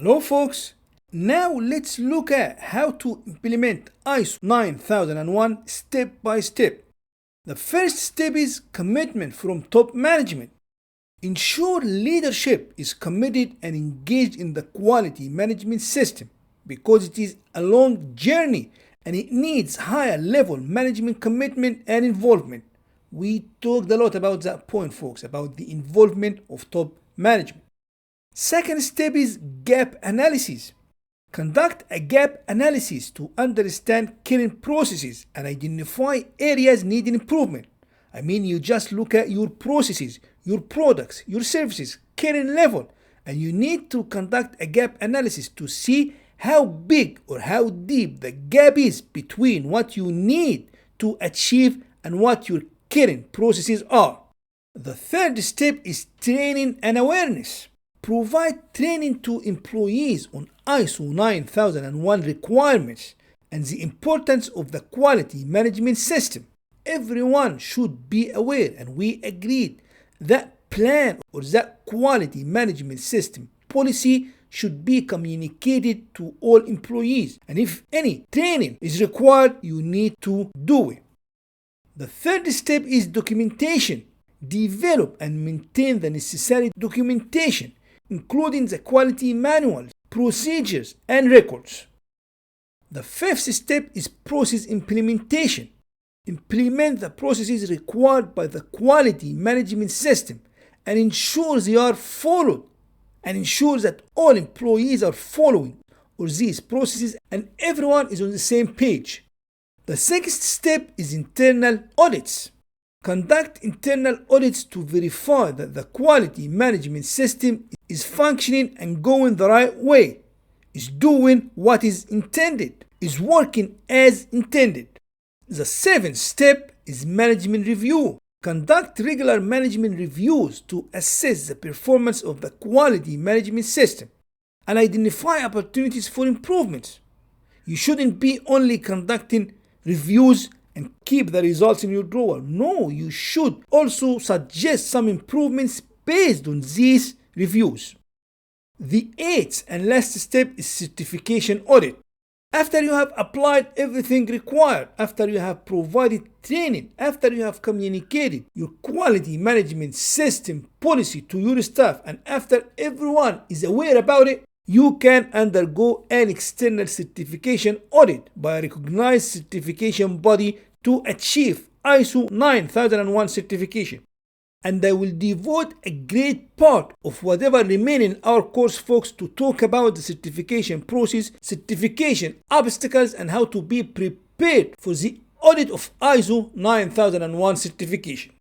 Hello folks, now let's look at how to implement ISO 9001 step by step. The first step is commitment from top management. Ensure leadership is committed and engaged in the quality management system because it is a long journey and it needs higher level management commitment and involvement. We talked a lot about that point, folks, about the involvement of top management. Second step is gap analysis. Conduct a gap analysis to understand current processes and identify areas needing improvement. You just look at your processes, your products, your services, current level, and you need to conduct a gap analysis to see how big or how deep the gap is between what you need to achieve and what your current processes are. The third step is training and awareness. Provide training to employees on ISO 9001 requirements and the importance of the quality management system. Everyone should be aware, and we agreed that plan or that quality management system policy should be communicated to all employees, and if any training is required, you need to do it. The third step is documentation. Develop and maintain the necessary documentation, including the quality manuals, procedures, and records. The fifth step is process implementation. Implement the processes required by the quality management system and ensure they are followed, and ensure that all employees are following these processes and everyone is on the same page. The sixth step is internal audits. Conduct internal audits to verify that the quality management system is functioning and going the right way, is doing what is intended, is working as intended. The seventh step is management review. Conduct regular management reviews to assess the performance of the quality management system and identify opportunities for improvements. You shouldn't be only conducting reviews and keep the results in your drawer. No, you should also suggest some improvements based on these reviews. The eighth and last step is certification audit. After you have applied everything required, after you have provided training, after you have communicated your quality management system policy to your staff, and after everyone is aware about it, you can undergo an external certification audit by a recognized certification body to achieve ISO 9001 certification. And I will devote a great part of whatever remains in our course, folks, to talk about the certification process, certification obstacles, and how to be prepared for the audit of ISO 9001 certification.